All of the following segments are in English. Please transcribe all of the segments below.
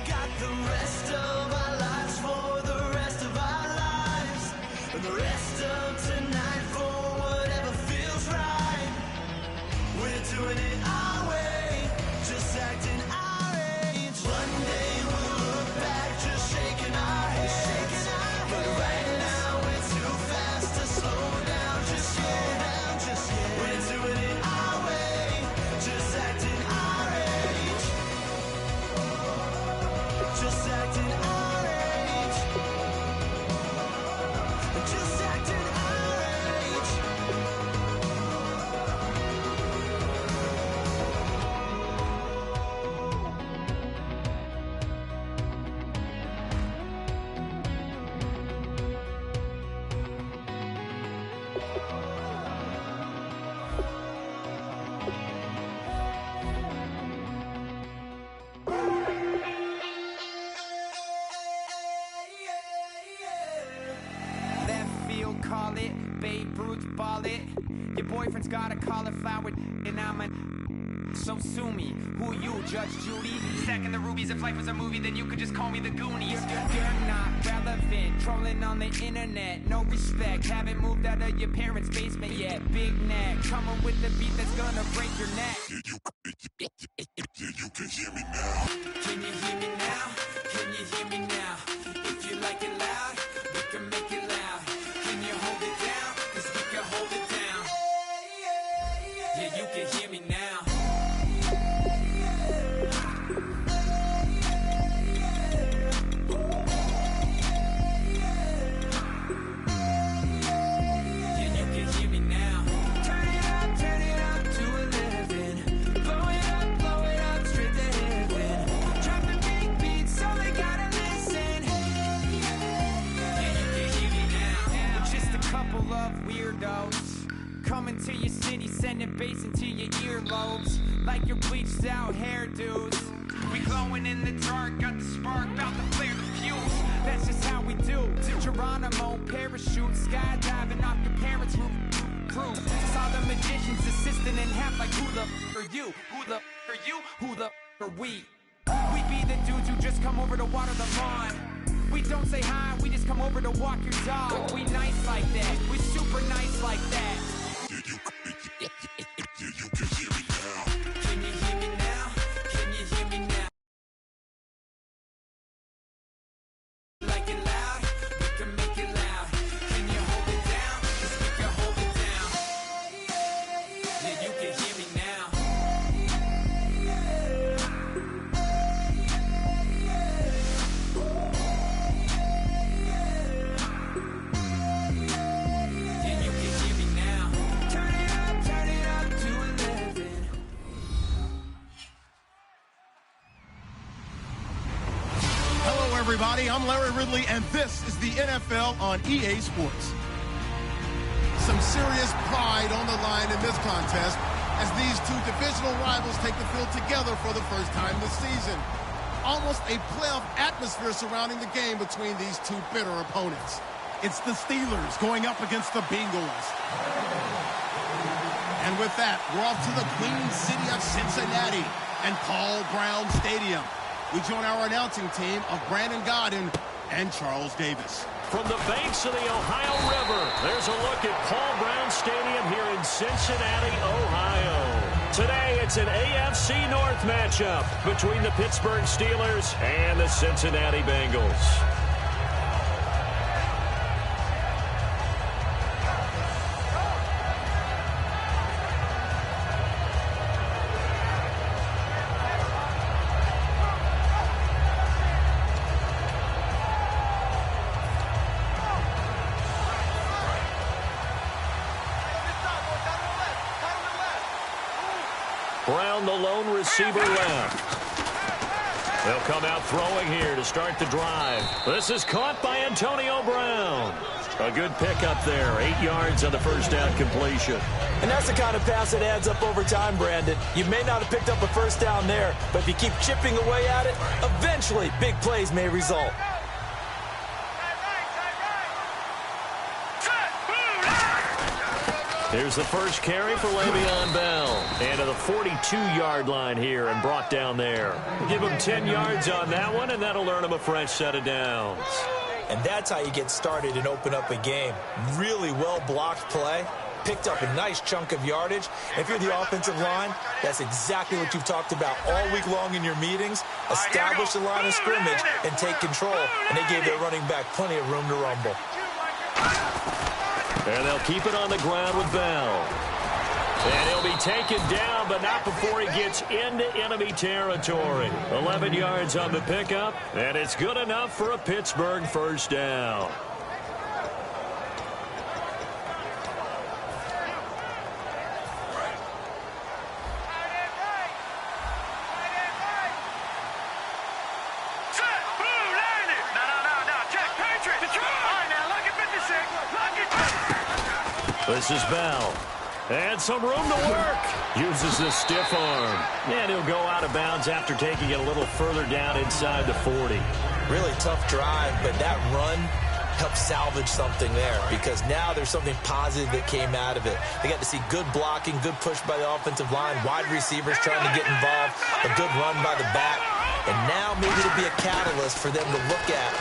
got the rest of our lives for the rest of our lives, and the rest of tonight for whatever feels right. We're doing it our way, just acting our age. One day we'll look back, just shaking our heads, but right now we're too fast to slow down, just slow down, just yet. We're doing it our way, just acting our age, just acting our age, just acting our age. Left field, call it. Babe Ruth, ball it. Your boyfriend's got a cauliflower, and I'm a. So sue me. Who you, Judge Judy? Stacking the rubies. If life was a movie, then you could just call me the Goonies. You're not relevant. Trolling on the internet. No respect. Haven't moved out of your parents' basement yet. Big neck. Coming with the beat that's gonna break your neck. You can hear me now. Can you hear me now? Can you hear me now? If you like it loud, we can make it loud. Can you hold it down? 'Cause we can hold it down. Yeah, you can hear me now. Yeah, you can hear me now. Turn it up to 11. Blow it up straight to heaven. Dropping big beats, so they gotta listen. Yeah, you can hear me now. We're just a couple of weirdos coming to your city, sending bass into your earlobes like your bleached out hairdos. We glowing in the dark, got the spark, about to flare the fuse. That's just how we do. Geronimo, parachute, skydiving off your parents' roof. Saw the magician's assistant in half like who the are you? Who the are you? Who the are we? We be the dudes who just come over to water the lawn. We don't say hi, we just come over to walk your dog. We nice like that, we super nice like that. You can hear me now. Can you hear me now? Can you hear me now? Like it loud, we can make it loud. Can you hold it down? 'Cause we can hold it down. Yeah, you can hear me now. Yeah, you can hear me now. Turn it up to 11. Hello, everybody. I'm Larry Ridley, and this is the NFL on EA Sports. Some serious pride on the line in this contest as these two divisional rivals take the field together for the first time this season. Almost a playoff atmosphere surrounding the game between these two bitter opponents. It's the Steelers going up against the Bengals. And with that, we're off to the Queen City of Cincinnati and Paul Brown Stadium. We join our announcing team of Brandon Godden and Charles Davis. From the banks of the Ohio River, there's a look at Paul Brown Stadium here in Cincinnati, Ohio. Today, it's an AFC North matchup between the Pittsburgh Steelers and the Cincinnati Bengals. Brown, the lone receiver left. They'll come out throwing here to start the drive. This is caught by Antonio Brown. A good pickup there, 8 yards on the first down completion. And that's the kind of pass that adds up over time, Brandon. You may not have picked up a first down there, but if you keep chipping away at it, eventually big plays may result. Here's the first carry for Le'Veon Bell. And to the 42-yard line here and brought down there. Give him 10 yards on that one, and that'll earn him a fresh set of downs. And that's how you get started and open up a game. Really well-blocked play. Picked up a nice chunk of yardage. If you're the offensive line, that's exactly what you've talked about all week long in your meetings. Establish the line of scrimmage and take control. And they gave their running back plenty of room to rumble. And they'll keep it on the ground with Bell. And he'll be taken down, but not before he gets into enemy territory. 11 yards on the pickup, and it's good enough for a Pittsburgh first down. This is Bell. And some room to work. Uses the stiff arm. And he'll go out of bounds after taking it a little further down inside the 40. Really tough drive, but that run helped salvage something there because now there's something positive that came out of it. They got to see good blocking, good push by the offensive line, wide receivers trying to get involved, a good run by the back. And now maybe it'll be a catalyst for them to look at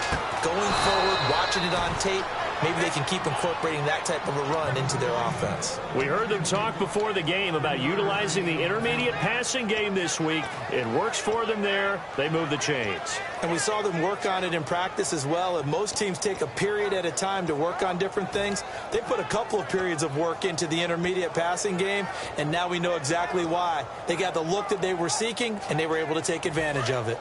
going forward, watching it on tape. Maybe they can keep incorporating that type of a run into their offense. We heard them talk before the game about utilizing the intermediate passing game this week. It works for them there. They move the chains. And we saw them work on it in practice as well. And most teams take a period at a time to work on different things. They put a couple of periods of work into the intermediate passing game, and now we know exactly why. They got the look that they were seeking, and they were able to take advantage of it.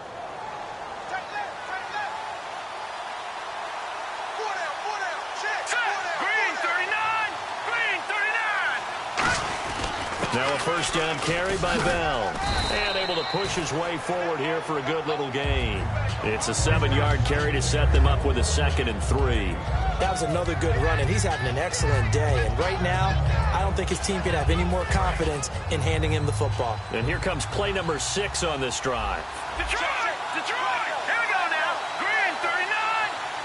Now a first down carry by Bell. And able to push his way forward here for a good little gain. It's a 7-yard carry to set them up with a 2nd and 3. That was another good run, and he's having an excellent day. And right now, I don't think his team can have any more confidence in handing him the football. And here comes play number 6 on this drive. Detroit! Detroit! Here we go now. Green, 39.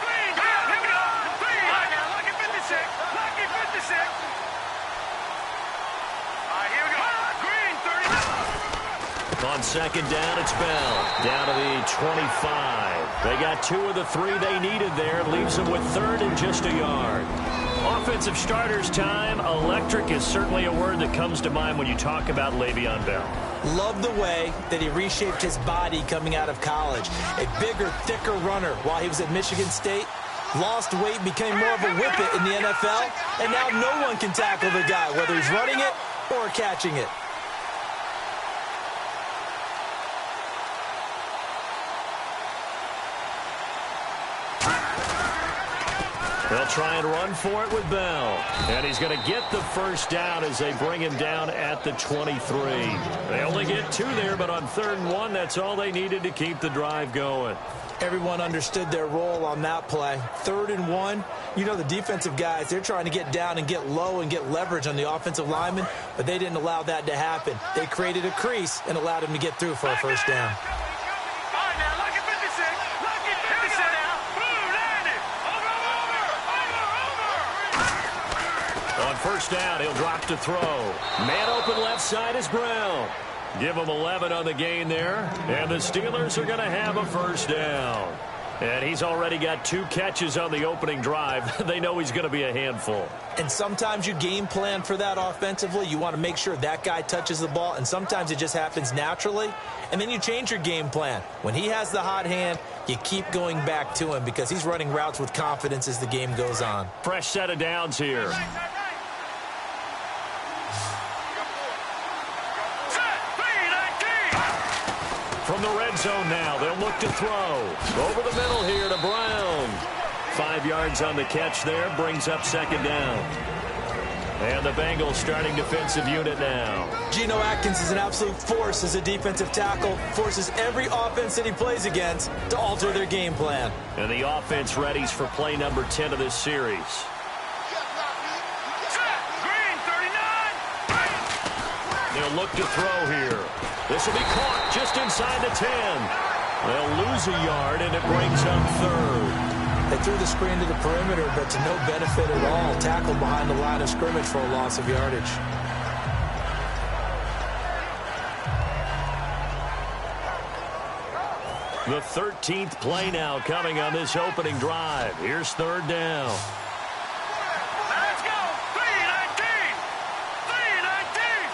Green, here we go. Green. All right, now, lucky 56. Lucky 56. On second down, it's Bell. Down to the 25. They got 2 of the 3 they needed there. Leaves them with 3rd and just a yard. Offensive starters time. Electric is certainly a word that comes to mind when you talk about Le'Veon Bell. Love the way that he reshaped his body coming out of college. A bigger, thicker runner while he was at Michigan State. Lost weight, became more of a whippet in the NFL. And now no one can tackle the guy, whether he's running it or catching it. They'll try and run for it with Bell. And he's going to get the first down as they bring him down at the 23. They only get 2 there, but on 3rd and 1, that's all they needed to keep the drive going. Everyone understood their role on that play. 3rd and 1, you know the defensive guys, they're trying to get down and get low and get leverage on the offensive lineman, but they didn't allow that to happen. They created a crease and allowed him to get through for a first down. On first down, he'll drop to throw. Man open left side is Brown. Give him 11 on the gain there. And the Steelers are going to have a first down. And he's already got 2 catches on the opening drive. They know he's going to be a handful. And sometimes you game plan for that offensively. You want to make sure that guy touches the ball. And sometimes it just happens naturally. And then you change your game plan. When he has the hot hand, you keep going back to him because he's running routes with confidence as the game goes on. Fresh set of downs here. From the red zone now, they'll look to throw. Over the middle here to Brown. 5 yards on the catch there, brings up 2nd down. And the Bengals starting defensive unit now. Geno Atkins is an absolute force as a defensive tackle. Forces every offense that he plays against to alter their game plan. And the offense readies for play number 10 of this series. Green, 39. They'll look to throw here. This will be caught just inside the 10. They'll lose a yard, and it brings up 3rd. They threw the screen to the perimeter, but to no benefit at all. Tackled behind the line of scrimmage for a loss of yardage. The 13th play now coming on this opening drive. Here's third down. Let's go! 319! 319!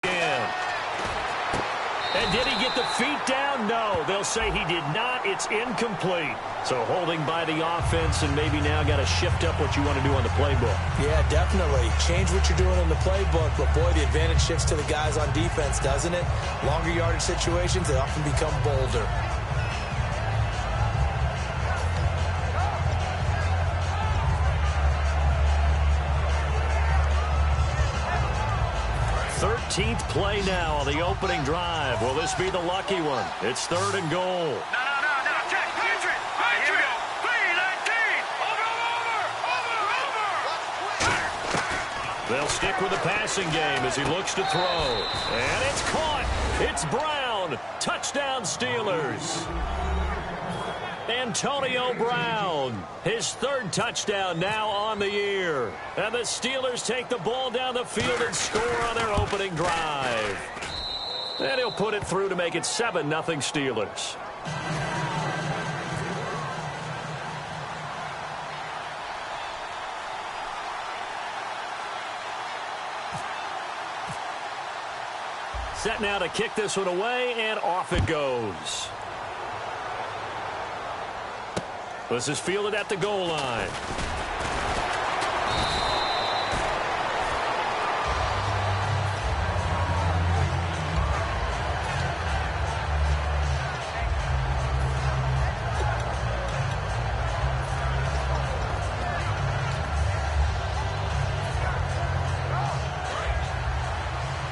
Again. And did he get the feet down? No. They'll say he did not. It's incomplete. So holding by the offense, and maybe now got to shift up what you want to do on the playbook. Yeah, definitely. Change what you're doing in the playbook, but boy, the advantage shifts to the guys on defense, doesn't it? Longer yardage situations, they often become bolder. Thirteenth play now on the opening drive. Will this be the lucky one? It's third and goal. No, check, Patriot! Here we go! 319! Over! They'll stick with the passing game as he looks to throw. And it's caught. It's Brown. Touchdown, Steelers. Antonio Brown, his third touchdown now on the year. And the Steelers take the ball down the field and score on their opening drive. And he'll put it through to make it 7-0 Steelers. Set now to kick this one away, and off it goes. This is fielded at the goal line.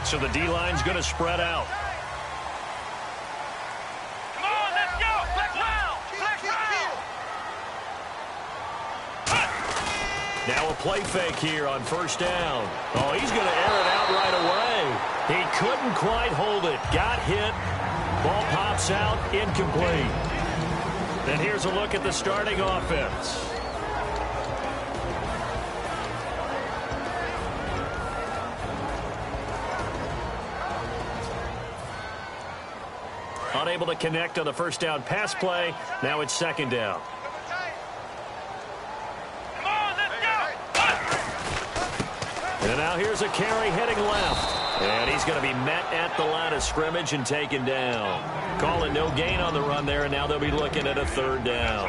So the D-line's going to spread out. Come on, let's go! Flex round! Flex round! Now a play fake here on first down. Oh, he's going to air it out right away. He couldn't quite hold it. Got hit. Ball pops out. Incomplete. And here's a look at the starting offense. Unable to connect on the first down pass play. Now it's second down. Come on, let's go! And now here's a carry heading left. And he's going to be met at the line of scrimmage and taken down. Calling no gain on the run there, and now they'll be looking at a third down.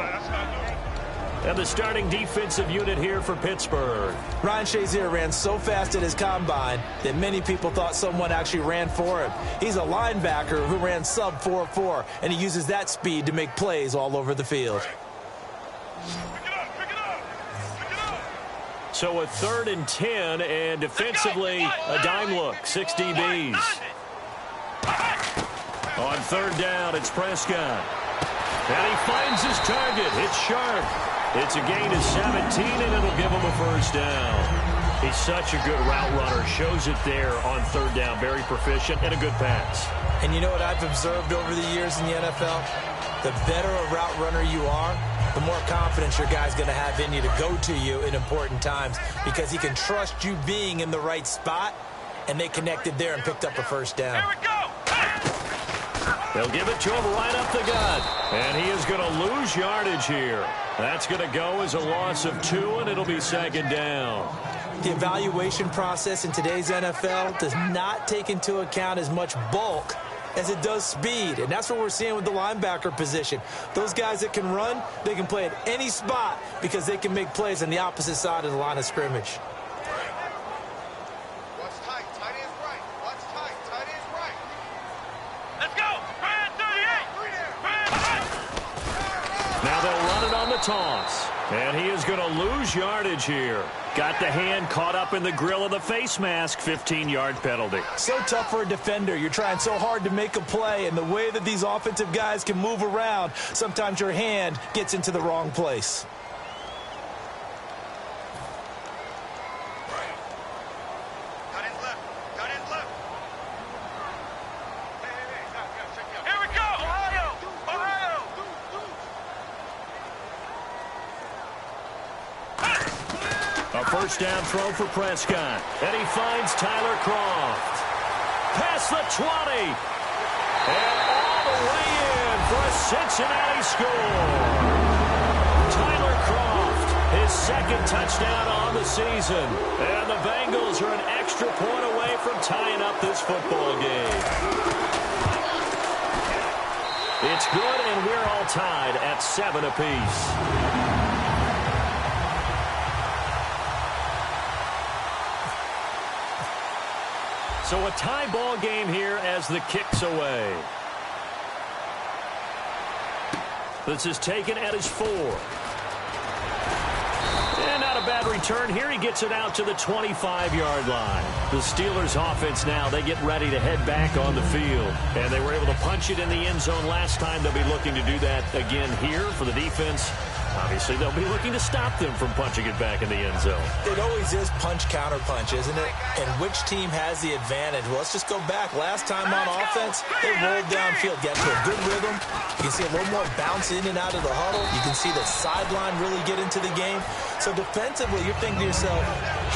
And the starting defensive unit here for Pittsburgh. Ryan Shazier ran so fast at his combine that many people thought someone actually ran for him. He's a linebacker who ran sub 4.4, and he uses that speed to make plays all over the field. So a 3rd and 10, and defensively a dime look, 6 DBs. On third down, it's Prescott. And he finds his target. It's sharp. It's a gain of 17, and it'll give him a first down. He's such a good route runner. Shows it there on third down. Very proficient and a good pass. And you know what I've observed over the years in the NFL? The better a route runner you are, the more confidence your guy's going to have in you to go to you in important times because he can trust you being in the right spot, and they connected there and picked up a first down. Here we go! They'll give it to him right up the gut. And he is going to lose yardage here. That's going to go as a loss of 2, and it'll be second down. The evaluation process in today's NFL does not take into account as much bulk as it does speed, and that's what we're seeing with the linebacker position. Those guys that can run, they can play at any spot because they can make plays on the opposite side of the line of scrimmage. What's tight? Tight is right. What's tight? Tight is right. Let's go! Brand 38! Brand! Now they'll run it on the toss. And he is going to lose yardage here. Got the hand caught up in the grill of the face mask. 15-yard penalty. So tough for a defender. You're trying so hard to make a play, and the way that these offensive guys can move around, sometimes your hand gets into the wrong place. Cut in left. Cut in left. Hey, check it out. Here we go! Ohio! first down throw for Prescott. And he finds Tyler Kroft. Past the 20. And all the way in for a Cincinnati score. Tyler Kroft, his second touchdown on the season. And the Bengals are an extra point away from tying up this football game. It's good, and we're all tied at 7 apiece. So a tie ball game here as the kick's away. This is taken at his 4. And not a bad return here. He gets it out to the 25-yard line. The Steelers offense now, they get ready to head back on the field. And they were able to punch it in the end zone last time. They'll be looking to do that again here for the defense. Obviously, they'll be looking to stop them from punching it back in the end zone. It always is punch-counter-punch, isn't it? And which team has the advantage? Well, let's just go back. Last time on offense, they rolled downfield, got to a good rhythm. You can see a little more bounce in and out of the huddle. You can see the sideline really get into the game. So defensively, you're thinking to yourself,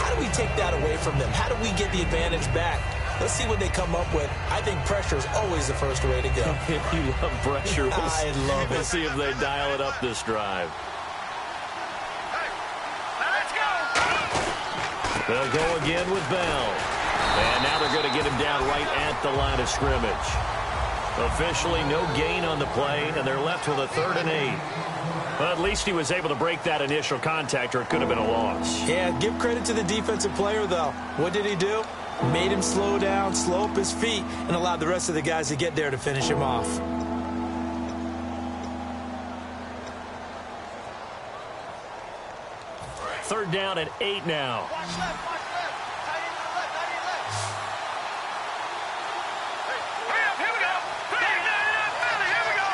how do we take that away from them? How do we get the advantage back? Let's see what they come up with. I think pressure is always the first way to go. You love pressure. I love it. We'll see if they dial it up this drive. They'll go again with Bell. And now they're going to get him down right at the line of scrimmage. Officially no gain on the play, and they're left with a 3rd and 8. But at least he was able to break that initial contact, or it could have been a loss. Yeah, give credit to the defensive player, though. What did he do? Made him slow down, slow up his feet, and allowed the rest of the guys to get there to finish him off. Third down at 8 now. Watch left, watch left. Tight end to the left, tight end left. Here we go. Here we go.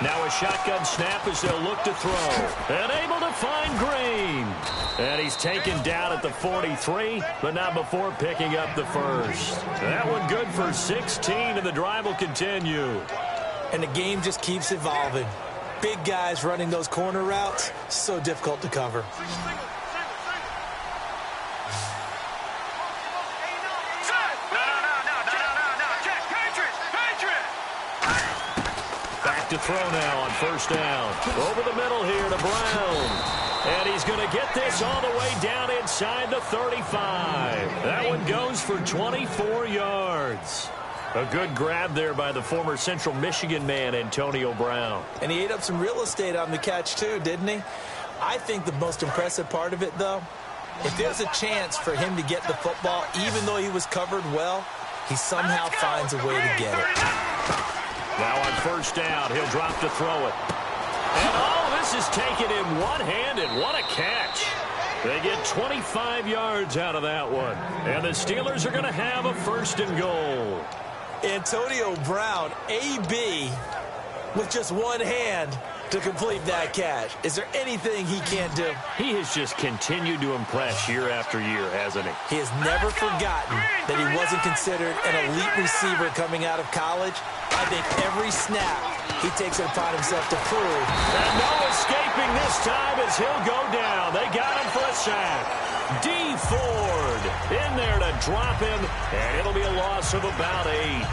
Now a shotgun snap as they'll look to throw. And able to find Green. And he's taken down at the 43, but not before picking up the first. That one good for 16, and the drive will continue. And the game just keeps evolving. Big guys running those corner routes, so difficult to cover. Back to throw now on first down. Over the middle here to Brown. And he's going to get this all the way down inside the 35. That one goes for 24 yards. A good grab there by the former Central Michigan man, Antonio Brown. And he ate up some real estate on the catch, too, didn't he? I think the most impressive part of it, though, if there's a chance for him to get the football, even though he was covered well, he somehow finds a way to get it. Now on first down, he'll drop to throw it. And oh, this is taken in one-handed. What a catch. They get 25 yards out of that one. And the Steelers are going to have a 1st and goal. Antonio Brown, AB, with just one hand to complete that catch. Is there anything he can't do? He has just continued to impress year after year, hasn't he? He has never forgotten that he wasn't considered an elite receiver coming out of college. I think every snap he takes it upon himself to prove. And no escaping this time as he'll go down. They got him for a sack. D. Ford in there to drop him, and it'll be a loss of about 8.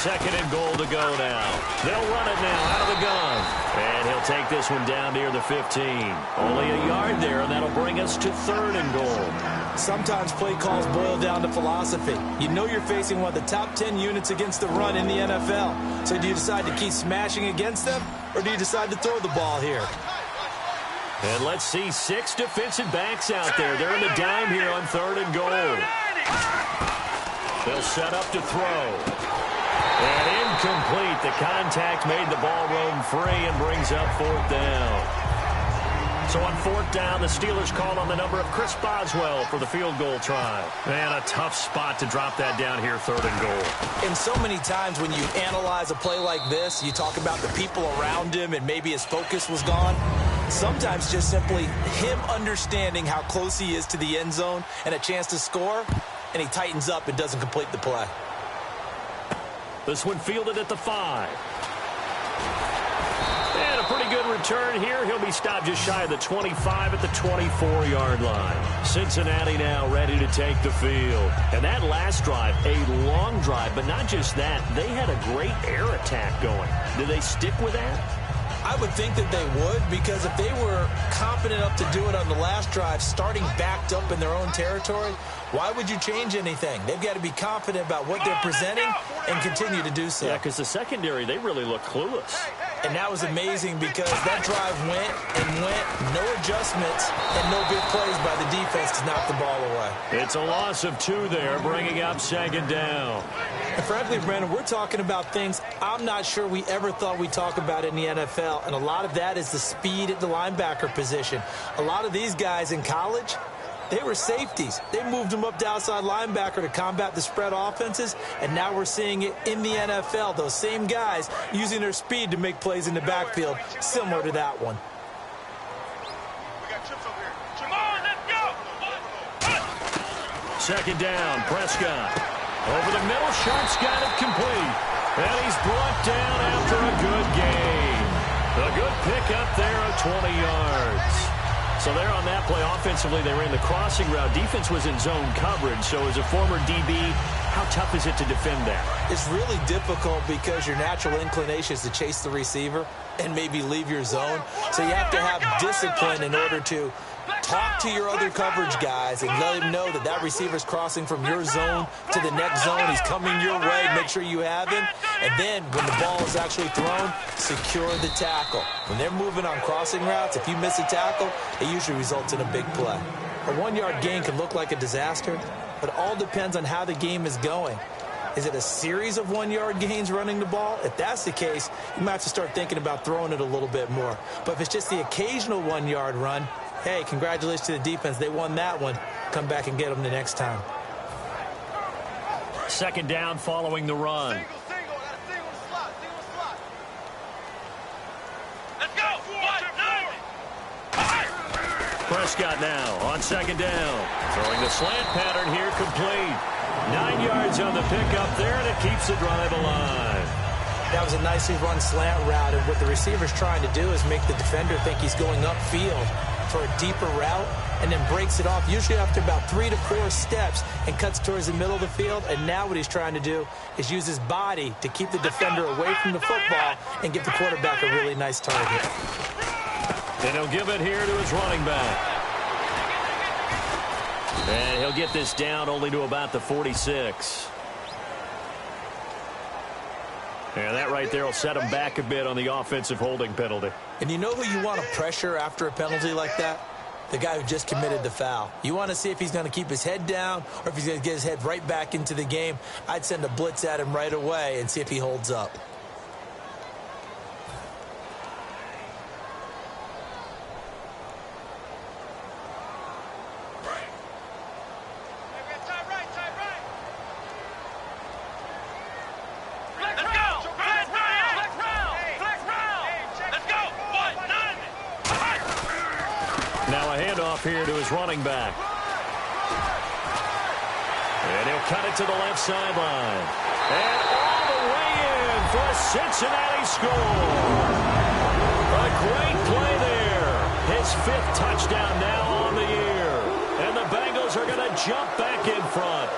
Second and goal to go now. They'll run it now out of the gun. And he'll take this one down near the 15. Only a yard there, and that'll bring us to 3rd and goal. Sometimes play calls boil down to philosophy. You know you're facing one of the top 10 units against the run in the NFL. So do you decide to keep smashing against them, or do you decide to throw the ball here? And let's see 6 defensive backs out there. They're in the dime here on 3rd and goal. They'll set up to throw. And incomplete. The contact made the ball roam free and brings up 4th down. So on 4th down, the Steelers call on the number of Chris Boswell for the field goal try. Man, a tough spot to drop that down here, 3rd and goal. And so many times when you analyze a play like this, you talk about the people around him and maybe his focus was gone. Sometimes just simply him understanding how close he is to the end zone and a chance to score, and he tightens up and doesn't complete the play. This one fielded at the 5. And a pretty good return here. He'll be stopped just shy of the 25 at the 24-yard line. Cincinnati now ready to take the field. And that last drive, a long drive, but not just that. They had a great air attack going. Do they stick with that? I would think that they would, because if they were confident enough to do it on the last drive, starting backed up in their own territory, why would you change anything? They've got to be confident about what they're presenting and continue to do so. Yeah, because the secondary, they really look clueless. And that was amazing because that drive went and went, no adjustments, and no big plays by the defense to knock the ball away. It's a loss of 2 there, bringing up 2nd down. And frankly, Brandon, we're talking about things I'm not sure we ever thought we'd talk about in the NFL, and a lot of that is the speed at the linebacker position. A lot of these guys in college, they were safeties. They moved them up to outside linebacker to combat the spread offenses, and now we're seeing it in the NFL. Those same guys using their speed to make plays in the backfield, similar to that one. We got trips over here. Come on, let's go. 2nd down, Prescott. Over the middle, Sharp's got it complete. And he's brought down after a good gain. A good pickup there of 20 yards. So there on that play, offensively, they ran the crossing route. Defense was in zone coverage. So as a former DB, how tough is it to defend that? It's really difficult because your natural inclination is to chase the receiver and maybe leave your zone. So you have to have discipline in order to talk to your other coverage guys and let them know that that receiver's crossing from your zone to the next zone. He's coming your way. Make sure you have him. And then when the ball is actually thrown, secure the tackle. When they're moving on crossing routes, if you miss a tackle, it usually results in a big play. A 1-yard gain can look like a disaster, but it all depends on how the game is going. Is it a series of 1-yard gains running the ball? If that's the case, you might have to start thinking about throwing it a little bit more. But if it's just the occasional 1-yard run, hey, congratulations to the defense. They won that one. Come back and get them the next time. 2nd down following the run. Single. I got a single in the slot. Single in the slot. Let's go. 1, 9. Prescott now on 2nd down. Throwing the slant pattern here, complete. 9 yards on the pickup there, and it keeps the drive alive. That was a nicely run slant route, and what the receiver's trying to do is make the defender think he's going upfield for a deeper route, and then breaks it off, usually after about 3 to 4 steps, and cuts towards the middle of the field. And now what he's trying to do is use his body to keep the defender away from the football and give the quarterback a really nice target. And he'll give it here to his running back. And he'll get this down only to about the 46. And that right there will set him back a bit on the offensive holding penalty. And you know who you want to pressure after a penalty like that? The guy who just committed the foul. You want to see if he's going to keep his head down or if he's going to get his head right back into the game. I'd send a blitz at him right away and see if he holds up. Here to his running back. And he'll cut it to the left sideline. And all the way in for a Cincinnati score. A great play there. His 5th touchdown now on the year. And the Bengals are going to jump back in front.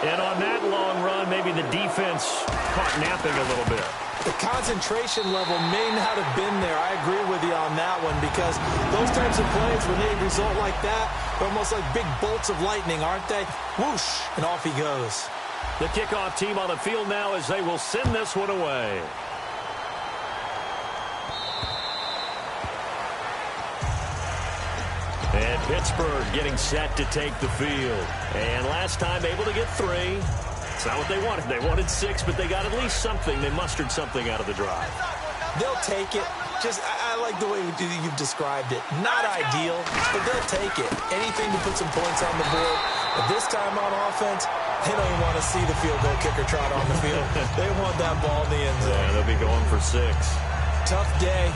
And on that long run, maybe the defense caught napping a little bit. The concentration level may not have been there. I agree with you on that one, because those types of plays, when they result like that, they're almost like big bolts of lightning, aren't they? Whoosh, and off he goes. The kickoff team on the field now as they will send this one away. And Pittsburgh getting set to take the field. And last time able to get 3. It's not what they wanted. They wanted 6, but they got at least something. They mustered something out of the drive. They'll take it. I like the way you've described it. Not ideal, but they'll take it. Anything to put some points on the board. But this time on offense, they don't even want to see the field goal kicker trot on the field. They want that ball in the end zone. Yeah, they'll be going for 6. Tough day,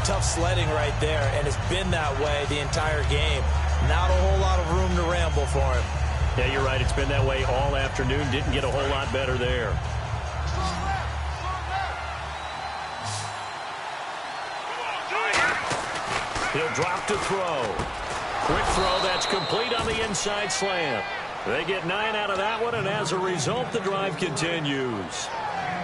tough sledding right there, and it's been that way the entire game. Not a whole lot of room to ramble for him. Yeah, you're right. It's been that way all afternoon. Didn't get a whole lot better there. He'll drop to throw. Quick throw that's complete on the inside slant. They get 9 out of that one, and as a result, the drive continues.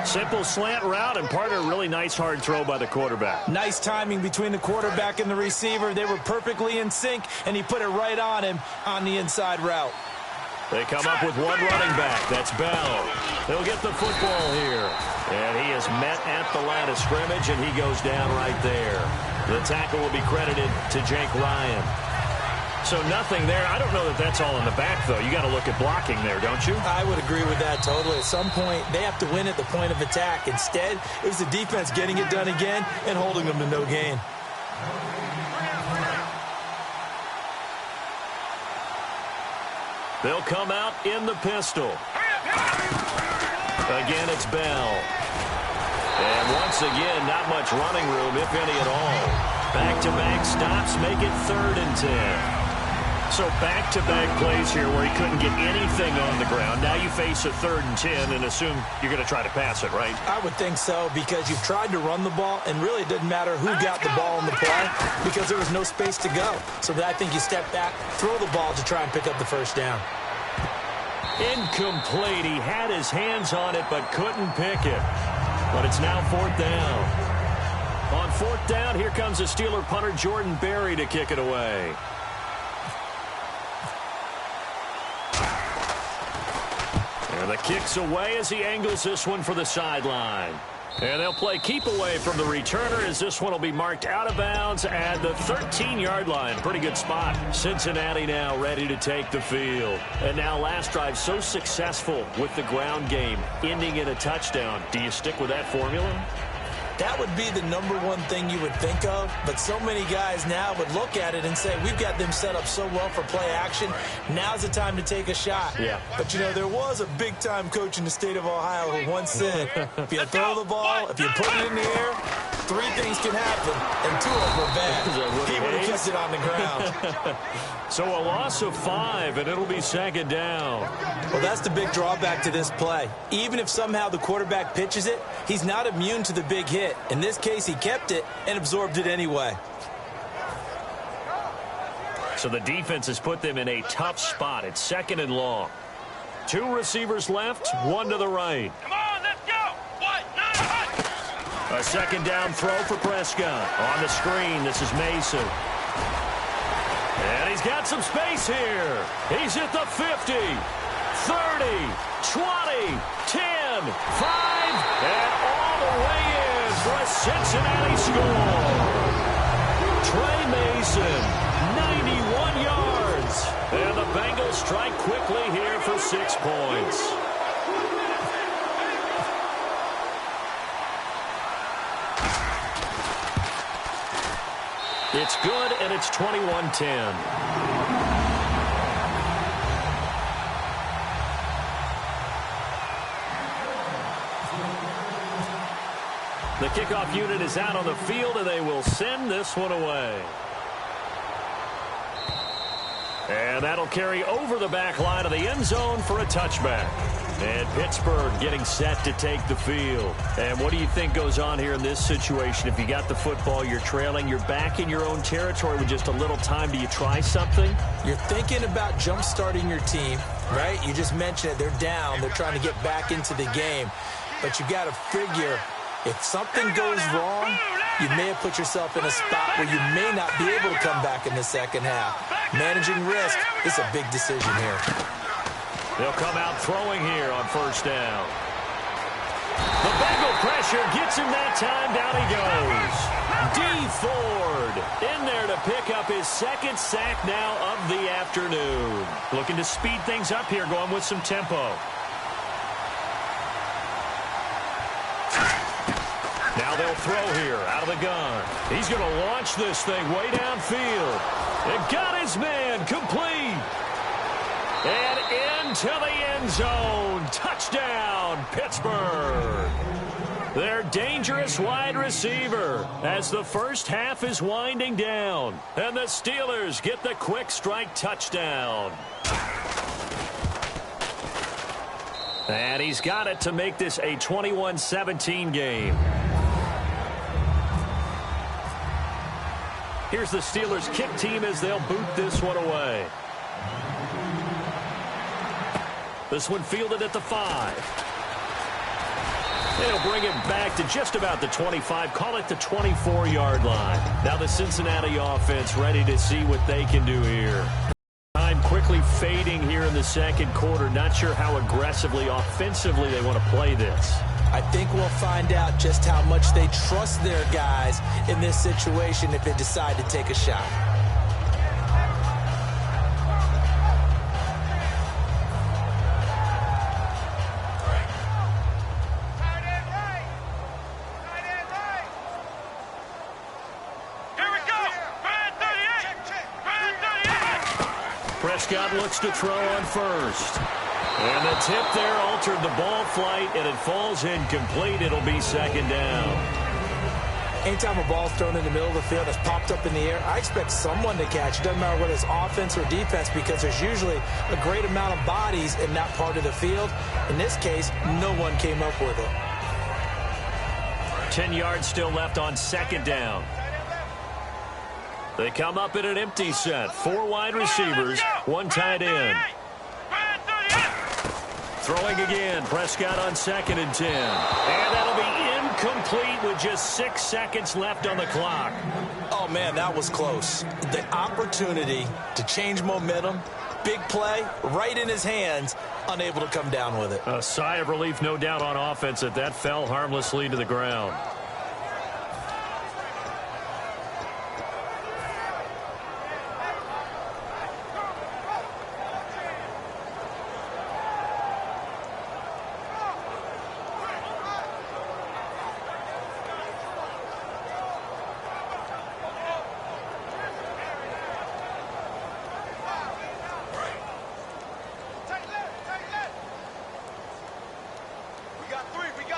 Simple slant route, and part of a really nice hard throw by the quarterback. Nice timing between the quarterback and the receiver. They were perfectly in sync, and he put it right on him on the inside route. They come up with one running back. That's Bell. He'll get the football here. And he is met at the line of scrimmage, and he goes down right there. The tackle will be credited to Jake Ryan. So nothing there. I don't know that that's all in the back, though. You got to look at blocking there, don't you? I would agree with that totally. At some point, they have to win at the point of attack. Instead, it was the defense getting it done again and holding them to no gain. They'll come out in the pistol. Again, it's Bell. And once again, not much running room, if any at all. Back-to-back stops make it 3rd and 10. So back-to-back plays here where he couldn't get anything on the ground. Now you face a 3rd and 10 and assume you're going to try to pass it, right? I would think so, because you've tried to run the ball, and really it didn't matter who got the ball in the play because there was no space to go. So I think you step back, throw the ball to try and pick up the first down. Incomplete. He had his hands on it but couldn't pick it. But it's now 4th down. On 4th down, here comes the Steeler punter Jordan Berry to kick it away. And the kick's away as he angles this one for the sideline. And they'll play keep away from the returner as this one will be marked out of bounds at the 13-yard line. Pretty good spot. Cincinnati now ready to take the field. And now last drive so successful with the ground game, ending in a touchdown. Do you stick with that formula? That would be the #1 thing you would think of, but so many guys now would look at it and say, we've got them set up so well for play action, now's the time to take a shot. Yeah. But, you know, there was a big-time coach in the state of Ohio who once said, if you throw the ball, if you put it in the air, 3 things can happen, and 2 of them are bad. He would have kept it on the ground. So a loss of 5, and it'll be 2nd down. Well, that's the big drawback to this play. Even if somehow the quarterback pitches it, he's not immune to the big hit. In this case, he kept it and absorbed it anyway. So the defense has put them in a tough spot. It's 2nd and long. 2 receivers left, 1 to the right. Come on, let's go. 1, 9, A 2nd down throw for Prescott. On the screen, this is Mason. And he's got some space here. He's at the 50, 30, 20, 10, 5, and all the way in for a Cincinnati score. Trey Mason, 91 yards. And the Bengals strike quickly here for 6 points. It's good, and it's 21-10. The kickoff unit is out on the field, and they will send this one away. And that'll carry over the back line of the end zone for a touchback. And Pittsburgh getting set to take the field. And what do you think goes on here in this situation? If you got the football, you're trailing, you're back in your own territory with just a little time. Do you try something? You're thinking about jump-starting your team, right? You just mentioned it. They're down. They're trying to get back into the game. But you got to figure, if something goes wrong, you may have put yourself in a spot where you may not be able to come back in the second half. Managing risk is a big decision here. They'll come out throwing here on 1st down. The Bengal pressure gets him that time. Down he goes. D. Ford in there to pick up his 2nd sack now of the afternoon. Looking to speed things up here, going with some tempo. Now they'll throw here out of the gun. He's going to launch this thing way downfield. It got his man complete. And into the end zone. Touchdown, Pittsburgh. Their dangerous wide receiver as the first half is winding down. And the Steelers get the quick strike touchdown. And he's got it to make this a 21-17 game. Here's the Steelers kick team as they'll boot this one away. This one fielded at the 5. They'll bring it back to just about the 25, call it the 24-yard line. Now the Cincinnati offense ready to see what they can do here. Time quickly fading here in the second quarter. Not sure how aggressively, offensively they want to play this. I think we'll find out just how much they trust their guys in this situation if they decide to take a shot. Prescott looks to throw on first. And the tip there altered the ball flight, and it falls incomplete. It'll be second down. Anytime a ball's thrown in the middle of the field that's popped up in the air, I expect someone to catch. It doesn't matter whether it's offense or defense because there's usually a great amount of bodies in that part of the field. In this case, no one came up with it. 10 yards still left on second down. They come up in an empty set. 4 wide receivers, 1 tight end. Throwing again. Prescott on 2nd and 10. And that'll be incomplete with just 6 seconds left on the clock. Oh, man, that was close. The opportunity to change momentum, big play, right in his hands, unable to come down with it. A sigh of relief, no doubt, on offense that fell harmlessly to the ground.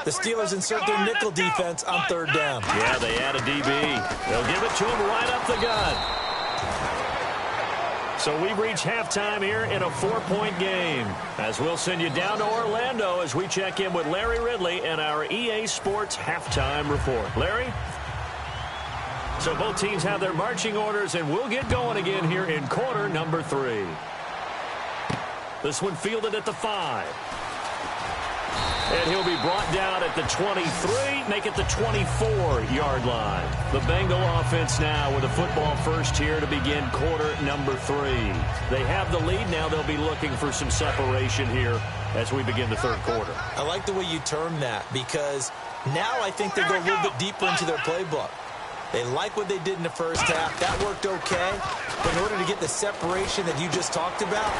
The Steelers insert their nickel defense on 3rd down. Yeah, they add a DB. They'll give it to him right up the gut. So we've reached halftime here in a 4-point game. As we'll send you down to Orlando as we check in with Larry Ridley and our EA Sports halftime report. Larry? So both teams have their marching orders, and we'll get going again here in quarter number 3. This one fielded at the 5. And he'll be brought down at the 23, make it the 24-yard line. The Bengal offense now with a football first here to begin quarter number 3. They have the lead now. They'll be looking for some separation here as we begin the 3rd quarter. I like the way you termed that because now I think they go a little bit deeper into their playbook. They like what they did in the first half. That worked okay. But in order to get the separation that you just talked about,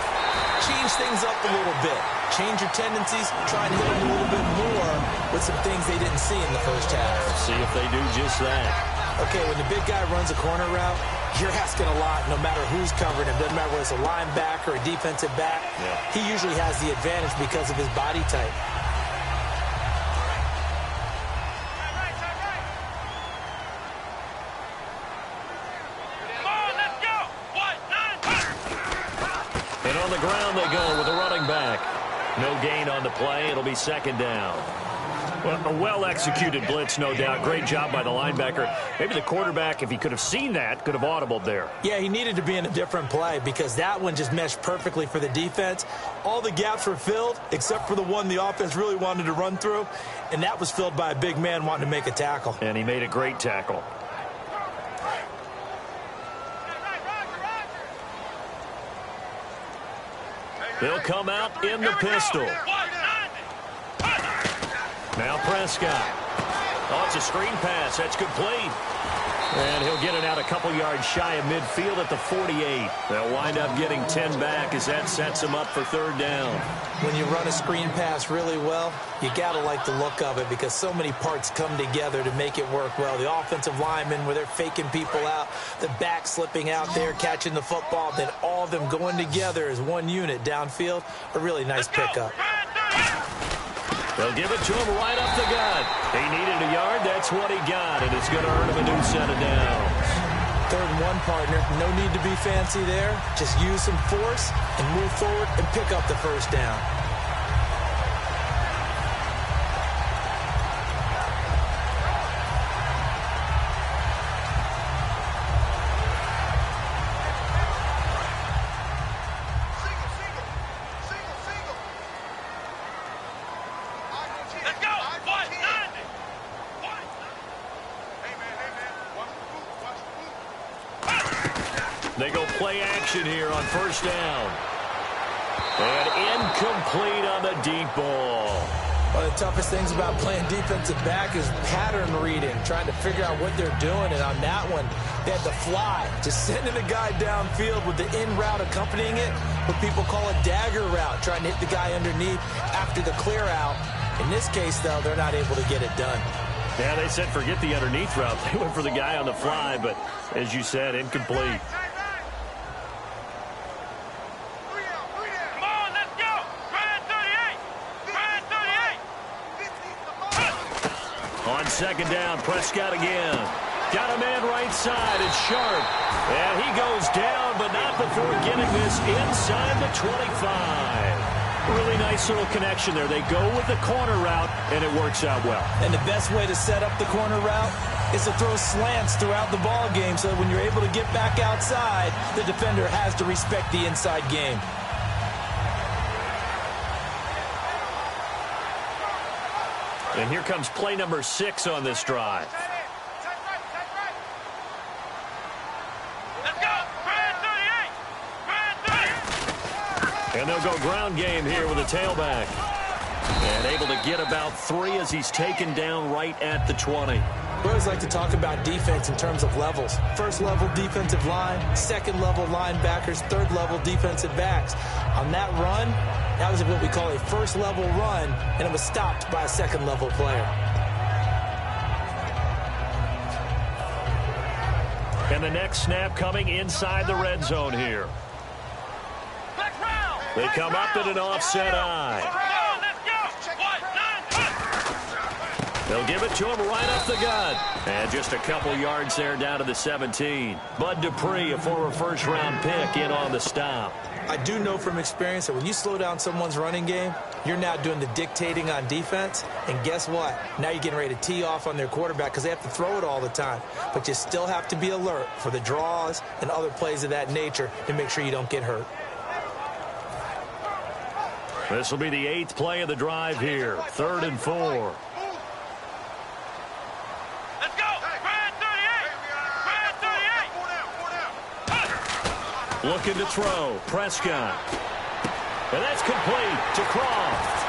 change things up a little bit. Change your tendencies. Try and hit them a little bit more with some things they didn't see in the first half. See if they do just that. Okay, when the big guy runs a corner route, you're asking a lot no matter who's covering him. Doesn't matter whether it's a linebacker or a defensive back. Yeah. He usually has the advantage because of his body type. And on the ground they go with a running back. No gain on the play. It'll be second down. Well, a well-executed blitz, no doubt. Great job by the linebacker. Maybe the quarterback, if he could have seen that, could have audibled there. Yeah, he needed to be in a different play because that one just meshed perfectly for the defense. All the gaps were filled except for the one the offense really wanted to run through, and that was filled by a big man wanting to make a tackle. And he made a great tackle. They'll come out in the pistol. Now Prescott. Oh, it's a screen pass. That's complete. And he'll get it out a couple yards shy of midfield at the 48. They'll wind up getting 10 back as that sets them up for third down. When you run a screen pass really well, you got to like the look of it because so many parts come together to make it work well. The offensive linemen, where they're faking people out, the back slipping out there, catching the football, then all of them going together as one unit downfield. A really nice pickup. They'll give it to him right up the gut. He needed a yard. That's what he got, and it's going to earn him a new set of downs. 3rd and 1, partner. No need to be fancy there. Just use some force and move forward and pick up the first down. They go play action here on first down. And incomplete on the deep ball. One of the toughest things about playing defensive back is pattern reading, trying to figure out what they're doing. And on that one, they had to fly, just sending a guy downfield with the in route accompanying it, what people call a dagger route, trying to hit the guy underneath after the clear out. In this case, though, they're not able to get it done. Yeah, they said forget the underneath route. They went for the guy on the fly, but as you said, incomplete. On second down, Prescott again. Got a man right side. It's Sharp. And he goes down, but not before getting this inside the 25. Really nice little connection there. They go with the corner route, and it works out well. And the best way to set up the corner route is to throw slants throughout the ball game so that when you're able to get back outside, the defender has to respect the inside game. And here comes play number 6 on this drive. Let's go! Brand 38! And they'll go ground game here with a tailback. And able to get about 3 as he's taken down right at the 20. We always like to talk about defense in terms of levels. First level defensive line, second level linebackers, third level defensive backs. On that run, that was what we call a first level run, and it was stopped by a second level player. And the next snap coming inside the red zone here. They come up in an offset eye. They'll give it to him right up the gut. And just a couple yards there down to the 17. Bud Dupree, a former first-round pick, in on the stop. I do know from experience that when you slow down someone's running game, you're now doing the dictating on defense. And guess what? Now you're getting ready to tee off on their quarterback because they have to throw it all the time. But you still have to be alert for the draws and other plays of that nature to make sure you don't get hurt. This will be the 8th play of the drive here. 3rd and 4. Looking to throw. Prescott. And that's complete to Croft.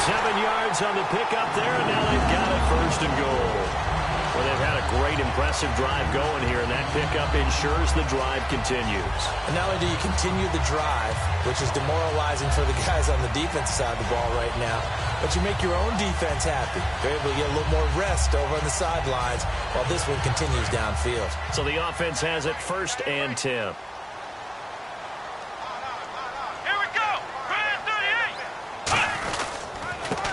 7 yards on the pickup there, and now they've got it 1st and goal. Well, they've had a great, impressive drive going here, and that pickup ensures the drive continues. And not only do you continue the drive, which is demoralizing for the guys on the defensive side of the ball right now, but you make your own defense happy. They're able to get a little more rest over on the sidelines while this one continues downfield. So the offense has it 1st and 10. Here we go! Brand 38!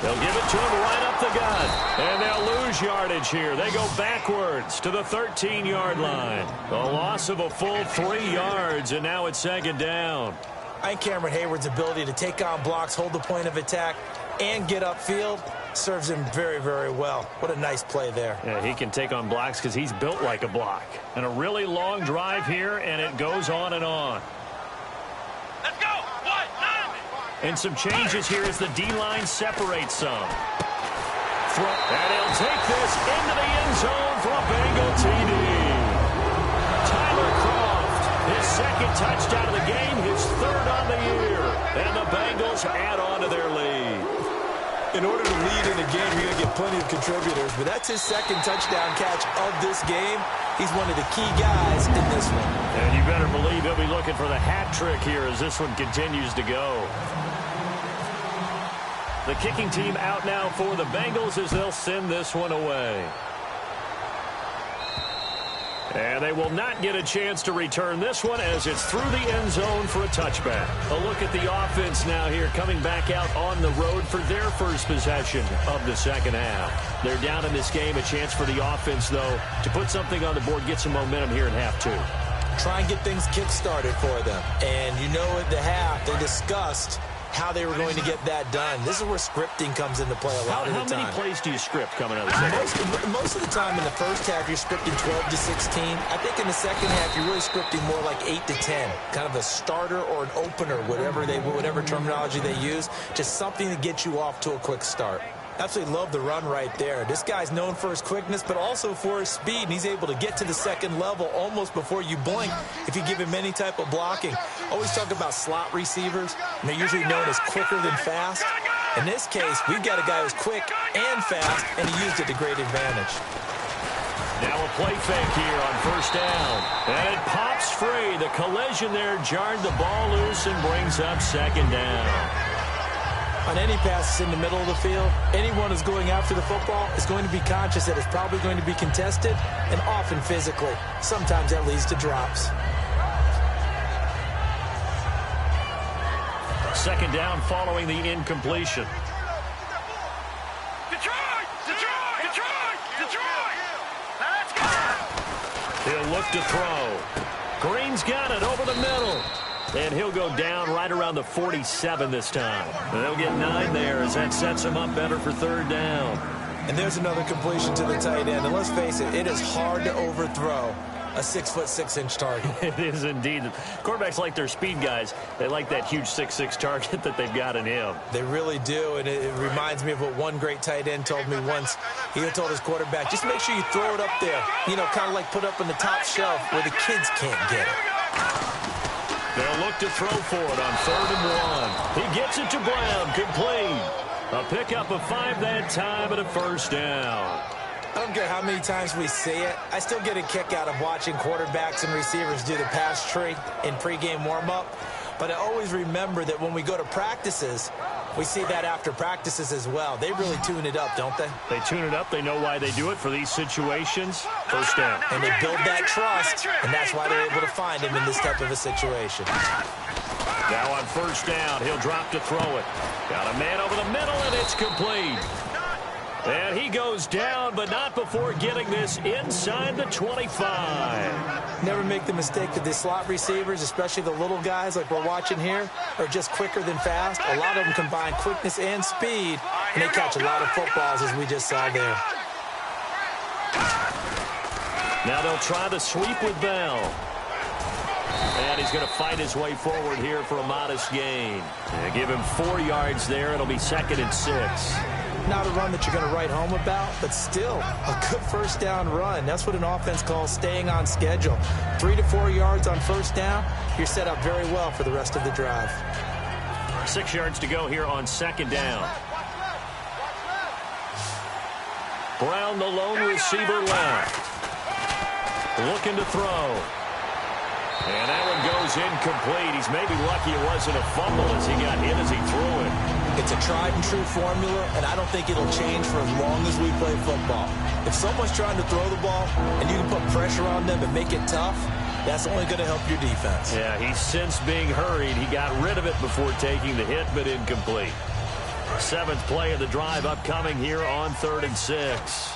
They'll give it to him right up the gut. And they'll lose yardage here. They go backwards to the 13-yard line. A loss of a full 3 yards, and now it's 2nd down. I think Cameron Hayward's ability to take on blocks, hold the point of attack, and get upfield serves him very, very well. What a nice play there. Yeah, he can take on blocks because he's built like a block. And a really long drive here, and it goes on and on. Let's go! What? And some changes here as the D-line separates some. And he'll take this into the end zone for a Bengal TD. Tyler Croft, his 2nd touchdown of the game, his 3rd on the year. And the Bengals add on to their lead. In order to lead in a game, you're going to get plenty of contributors, but that's his second touchdown catch of this game. He's one of the key guys in this one. And you better believe he'll be looking for the hat trick here as this one continues to go. The kicking team out now for the Bengals as they'll send this one away. And they will not get a chance to return this one as it's through the end zone for a touchback. A look at the offense now here coming back out on the road for their first possession of the second half. They're down in this game. A chance for the offense, though, to put something on the board, get some momentum here in half two. Try and get things kick-started for them. And you know at the half, they discussed how they were going to get that done. This is where scripting comes into play a lot of the time. How many plays do you script coming out of the second half? Most of the time in the first half, you're scripting 12 to 16. I think in the second half, you're really scripting more like 8 to 10. Kind of a starter or an opener, whatever terminology they use. Just something to get you off to a quick start. Absolutely love the run right there. This guy's known for his quickness, but also for his speed, and he's able to get to the second level almost before you blink if you give him any type of blocking. Always talk about slot receivers, and they're usually known as quicker than fast. In this case, we've got a guy who's quick and fast, and he used it to great advantage. Now a play fake here on first down. And it pops free. The collision there jarred the ball loose and brings up second down. On any passes in the middle of the field, anyone who's going after the football is going to be conscious that it's probably going to be contested and often physically. Sometimes that leads to drops. Second down following the incompletion. Detroit! Detroit! Detroit! Detroit! Let's go! He'll look to throw. Green's got it over the middle. And he'll go down right around the 47 this time. And they'll get 9 there as that sets him up better for third down. And there's another completion to the tight end. And let's face it, it is hard to overthrow a 6'6" target. It is indeed. Quarterbacks like their speed guys. They like that huge 6'6" target that they've got in him. They really do, and it reminds me of what one great tight end told me once. He told his quarterback, just make sure you throw it up there. You know, kind of like put up on the top shelf where the kids can't get it. They'll look to throw for it on 3rd and 1. He gets it to Brown, complete. A pickup of 5 that time and a first down. I don't care how many times we see it. I still get a kick out of watching quarterbacks and receivers do the pass tree in pregame warm-up. But I always remember that when we go to practices, we see that after practices as well. They really tune it up, don't they? They tune it up. They know why they do it for these situations. First down. And they build that trust, and that's why they're able to find him in this type of a situation. Now on first down, he'll drop to throw it. Got a man over the middle, and it's complete. And he goes down, but not before getting this inside the 25. Never make the mistake that the slot receivers, especially the little guys like we're watching here, are just quicker than fast. A lot of them combine quickness and speed, and they catch a lot of footballs, as we just saw there. Now they'll try the sweep with Bell. And he's going to fight his way forward here for a modest gain. And give him 4 yards there. It'll be 2nd and 6. Not a run that you're going to write home about, but still a good first down run. That's what an offense calls staying on schedule. 3 to 4 yards on first down, you're set up very well for the rest of the drive. 6 yards to go here on 2nd down. Brown, the lone receiver left. Looking to throw. And that one goes incomplete. He's maybe lucky it wasn't a fumble as he got hit as he threw it. It's a tried-and-true formula, and I don't think it'll change for as long as we play football. If someone's trying to throw the ball and you can put pressure on them and make it tough, that's only going to help your defense. Yeah, he's since being hurried. He got rid of it before taking the hit, but incomplete. 7th play of the drive upcoming here on 3rd and 6.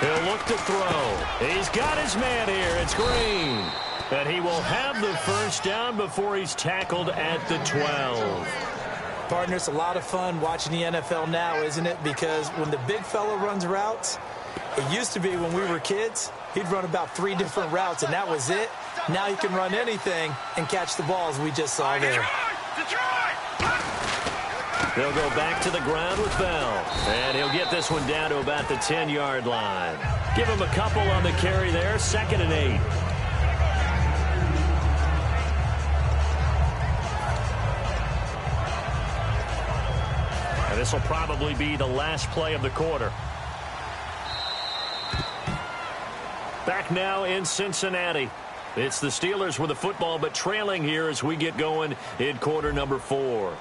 He'll look to throw. He's got his man here. It's Green. And he will have the first down before he's tackled at the 12. Partner, it's a lot of fun watching the NFL now, isn't it? Because when the big fella runs routes, it used to be when we were kids, he'd run about 3 different routes, and that was it. Now he can run anything and catch the balls we just saw there. They'll go back to the ground with Bell. And he'll get this one down to about the 10-yard line. Give him a couple on the carry there. 2nd and 8. This will probably be the last play of the quarter. Back now in Cincinnati. It's the Steelers with the football, but trailing here as we get going in quarter number 4.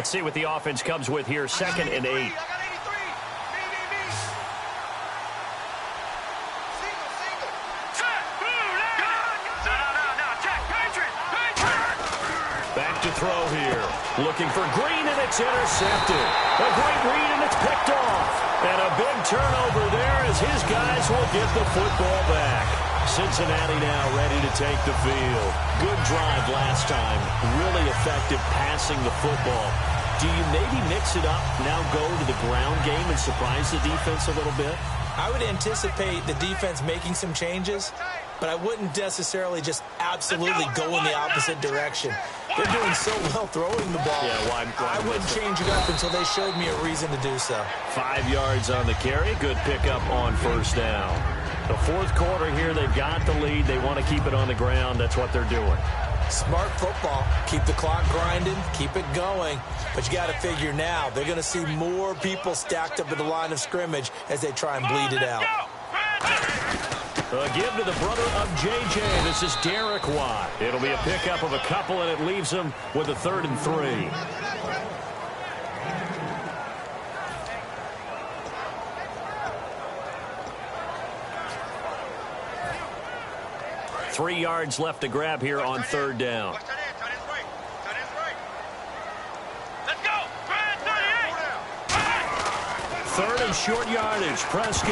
Let's see what the offense comes with here. 2nd and 8. Back to throw here. Looking for Green, and it's intercepted. A great read, and it's picked off. And a big turnover there as his guys will get the football back. Cincinnati now ready to take the field. Good drive last time. Really effective passing the football. Do you maybe mix it up, now go to the ground game and surprise the defense a little bit? I would anticipate the defense making some changes, but I wouldn't necessarily just absolutely go in the opposite direction. They're doing so well throwing the ball. Yeah, I wouldn't change it up until they showed me a reason to do so. 5 yards on the carry. Good pickup on first down. The fourth quarter here, they've got the lead. They want to keep it on the ground. That's what they're doing. Smart football. Keep the clock grinding. Keep it going. But you got to figure now, they're going to see more people stacked up at the line of scrimmage as they try and bleed it out. A give to the brother of J.J. This is Derek Watt. It'll be a pickup of a couple, and it leaves him with a 3rd and 3. Three yards left to grab here on 3rd down. Third and short yardage. Prescott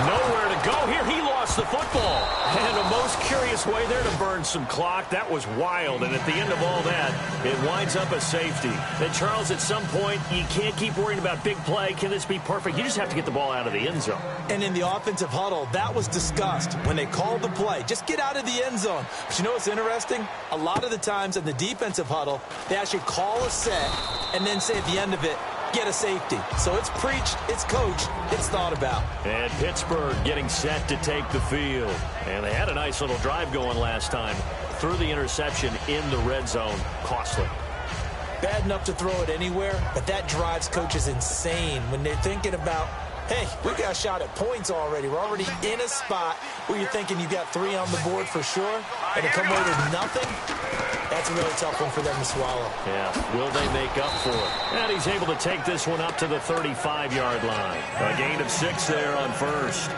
nowhere to go here. He lost the football. And a most curious way there to burn some clock. That was wild. And at the end of all that, it winds up a safety. And Charles, at some point, you can't keep worrying about big play. Can this be perfect? You just have to get the ball out of the end zone. And in the offensive huddle, that was discussed when they called the play. Just get out of the end zone. But you know what's interesting? A lot of the times in the defensive huddle, they actually call a set and then say at the end of it, get a safety. So it's preached, it's coached, it's thought about. And Pittsburgh getting set to take the field. And they had a nice little drive going last time. Threw the interception in the red zone. Costly. Bad enough to throw it anywhere, but that drives coaches insane when they're thinking about, hey, we got a shot at points already. We're already in a spot where you're thinking you got 3 on the board for sure, and to come away with nothing, that's a really tough one for them to swallow. Yeah, will they make up for it? And he's able to take this one up to the 35-yard line. A gain of 6 there on first.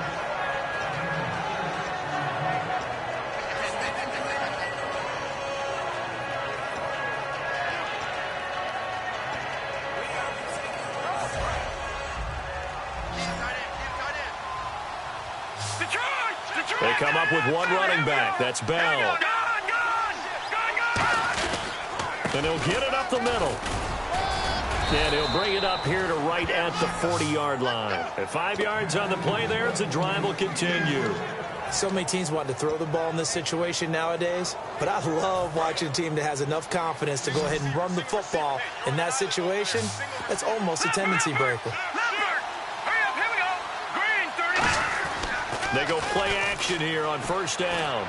They come up with one running back. That's Bell. And he'll get it up the middle. And he'll bring it up here to right at the 40-yard line. At 5 yards on the play there, it's a drive will continue. So many teams want to throw the ball in this situation nowadays, but I love watching a team that has enough confidence to go ahead and run the football. In that situation, that's almost a tendency breaker. They go play action here on first down.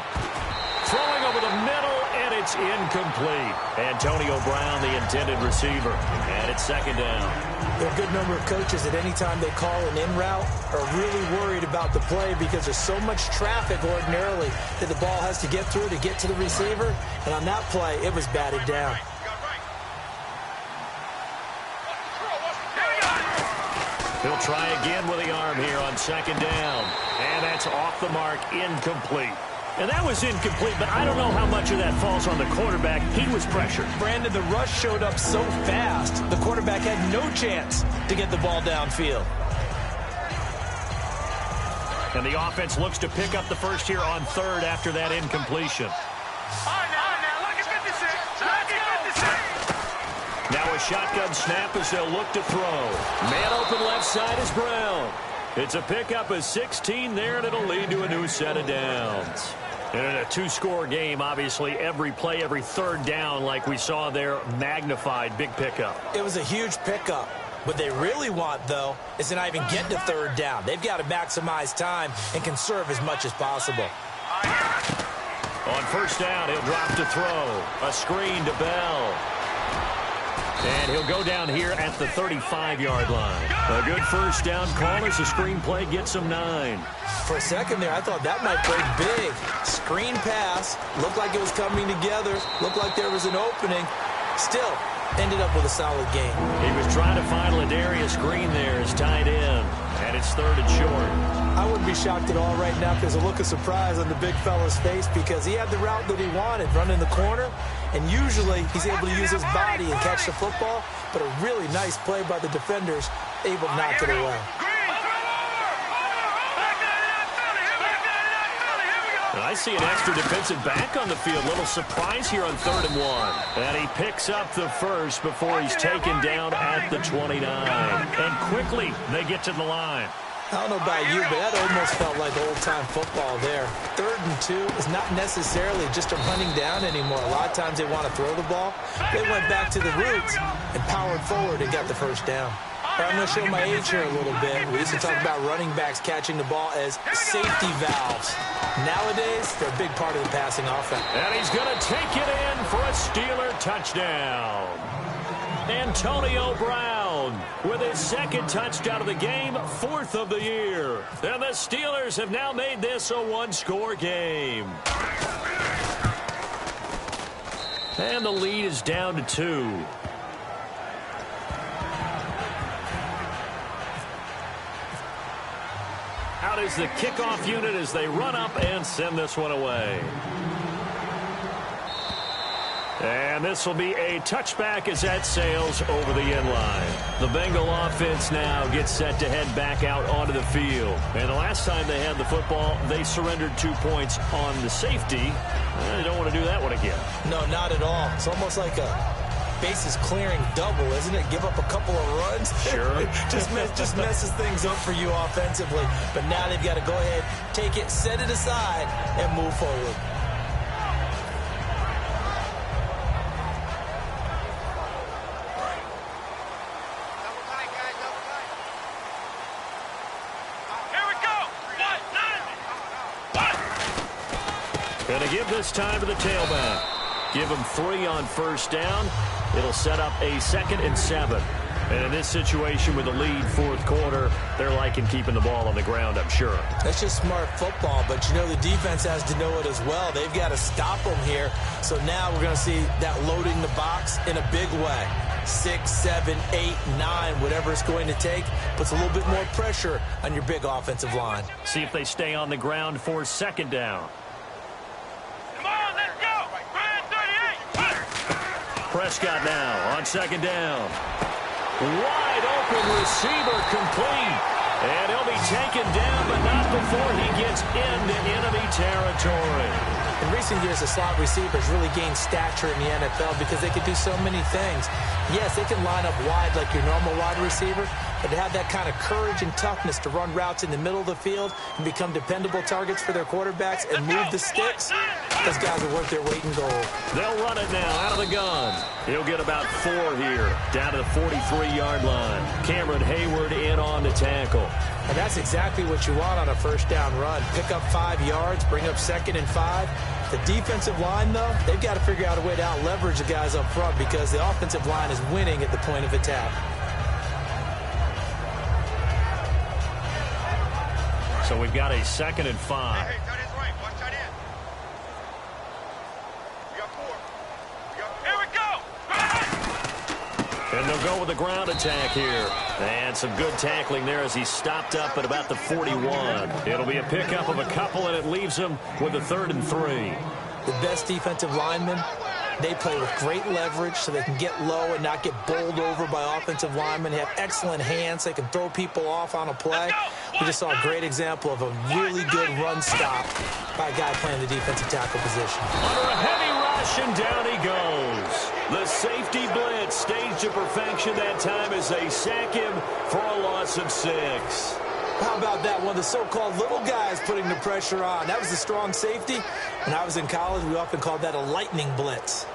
Throwing over the middle, and it's incomplete. Antonio Brown, the intended receiver. And it's 2nd down. There are a good number of coaches at any time they call an in route are really worried about the play because there's so much traffic ordinarily that the ball has to get through to get to the receiver. And on that play, it was batted down. He'll try again with the arm here on 2nd down. And that's off the mark, incomplete. And that was incomplete, but I don't know how much of that falls on the quarterback. He was pressured. Brandon, the rush showed up so fast, the quarterback had no chance to get the ball downfield. And the offense looks to pick up the first here on 3rd after that incompletion. Now a shotgun snap as they'll look to throw. Man open left side is Brown. It's a pickup of 16 there, and it'll lead to a new set of downs. And in a two-score game, obviously, every play, every third down, like we saw there, magnified, big pickup. It was a huge pickup. What they really want, though, is to not even get to third down. They've got to maximize time and conserve as much as possible. On first down, he'll drop to throw. A screen to Bell. And he'll go down here at the 35-yard line. A good first down call as the screenplay gets him 9. For a second there, I thought that might break big. Screen pass. Looked like it was coming together. Looked like there was an opening. Still, ended up with a solid game. He was trying to find Ladarius Green there as tight end. And it's 3rd and short. I wouldn't be shocked at all right now if there's a look of surprise on the big fella's face because he had the route that he wanted, running the corner. And usually he's able to use his body and catch the football. But a really nice play by the defenders, able to knock it away. And I see an extra defensive back on the field. Little surprise here on 3rd and 1. And he picks up the first before he's taken down at the 29. And quickly they get to the line. I don't know about you, but that almost felt like old-time football there. 3rd and 2 is not necessarily just a running down anymore. A lot of times they want to throw the ball. They went back to the roots and powered forward and got the first down. I'm going to show my age here a little bit. We used to talk about running backs catching the ball as safety valves. Nowadays, they're a big part of the passing offense. And he's going to take it in for a Steeler touchdown. Antonio Brown with his 2nd touchdown of the game, 4th of the year. And the Steelers have now made this a one-score game. And the lead is down to 2. Out is the kickoff unit as they run up and send this one away. And this will be a touchback as that sails over the end line. The Bengal offense now gets set to head back out onto the field. And the last time they had the football, they surrendered 2 points on the safety. They don't want to do that one again. No, not at all. It's almost like a bases clearing double, isn't it? Give up a couple of runs. Sure. just messes things up for you offensively. But now they've got to go ahead, take it, set it aside, and move forward. Going to give this time to the tailback. Give him 3 on first down. It'll set up a 2nd and 7. And in this situation with the lead 4th quarter, they're liking keeping the ball on the ground, I'm sure. That's just smart football, but you know the defense has to know it as well. They've got to stop them here. So now we're going to see that loading the box in a big way. 6, 7, 8, 9, whatever it's going to take, puts a little bit more pressure on your big offensive line. See if they stay on the ground for 2nd down. Prescott now on 2nd down. Wide open receiver complete. And he'll be taken down, but not before he gets into enemy territory. In recent years, the slot receivers really gained stature in the NFL because they could do so many things. Yes, they can line up wide like your normal wide receiver, but to have that kind of courage and toughness to run routes in the middle of the field and become dependable targets for their quarterbacks and move the sticks, those guys are worth their weight in gold. They'll run it now out of the gun. He'll get about 4 here, down to the 43-yard line. Cameron Hayward in on the tackle. And that's exactly what you want on a first down run. Pick up 5 yards, bring up 2nd and 5. The defensive line, though, they've got to figure out a way to out-leverage the guys up front because the offensive line is winning at the point of attack. So we've got a 2nd and 5. Hey, tight end's right. Watch tight end. We got 4. Here we go. And they'll go with the ground attack here. And some good tackling there as he stopped up at about the 41. It'll be a pickup of a couple, and it leaves him with a 3rd and 3. The best defensive linemen, they play with great leverage so they can get low and not get bowled over by offensive linemen. They have excellent hands. They can throw people off on a play. We just saw a great example of a really good run stop by a guy playing the defensive tackle position. Under a heavy rush, and down he goes. The safety blitz staged to perfection that time as they sack him for a loss of 6. How about that? One of the so-called little guys putting the pressure on. That was the strong safety. When I was in college, we often called that a lightning blitz.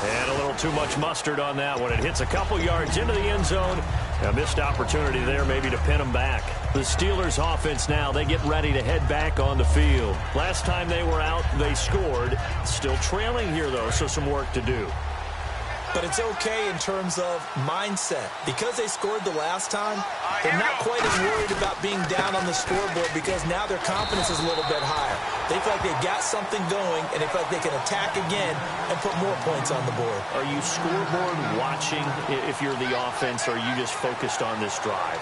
And a little too much mustard on that one. It hits a couple yards into the end zone. A missed opportunity there maybe to pin them back. The Steelers offense now, they get ready to head back on the field. Last time they were out, they scored. Still trailing here, though, so some work to do. But it's okay in terms of mindset. Because they scored the last time, they're not quite as worried about being down on the scoreboard because now their confidence is a little bit higher. They feel like they've got something going, and they feel like they can attack again and put more points on the board. Are you scoreboard watching if you're the offense, or are you just focused on this drive?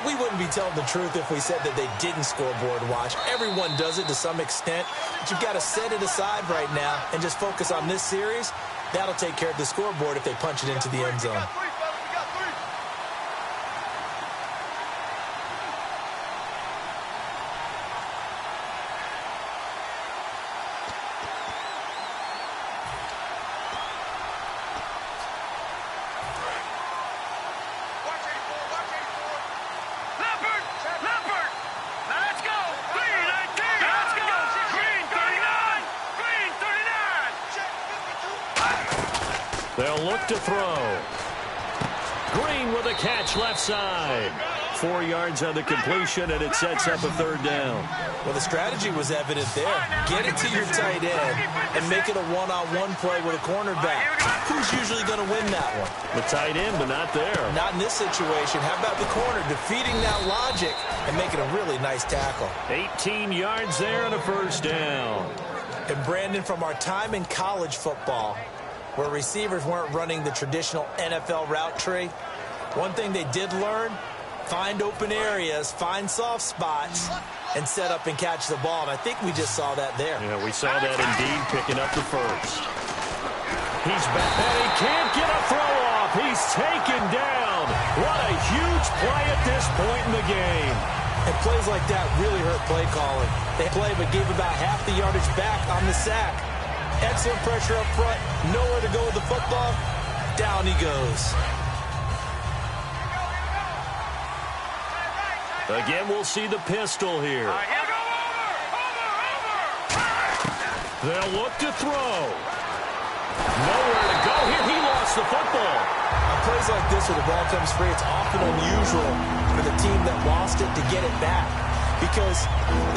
We wouldn't be telling the truth if we said that they didn't scoreboard watch. Everyone does it to some extent, but you've got to set it aside right now and just focus on this series. That'll take care of the scoreboard if they punch it into the end zone. They'll look to throw. Green with a catch left side. 4 yards on the completion, and it sets up a third down. Well, the strategy was evident there. Get it to your tight end and make it a one-on-one play with a cornerback. Who's usually going to win that one? The tight end, but not there. Not in this situation. How about the corner defeating that logic and making a really nice tackle? 18 yards there and a first down. And Brandon, from our time in college football, where receivers weren't running the traditional NFL route tree, one thing they did learn, find open areas, find soft spots, and set up and catch the ball. And I think we just saw that there. Yeah, we saw that indeed, picking up the first. He's back, and he can't get a throw off. He's taken down. What a huge play at this point in the game. And plays like that really hurt play calling. They played but gave about half the yardage back on the sack. Excellent pressure up front. Nowhere to go with the football. Down he goes. Again, we'll see the pistol here. They'll look to throw. Nowhere to go here. He lost the football. On plays like this where the ball comes free, it's often unusual for the team that lost it to get it back. Because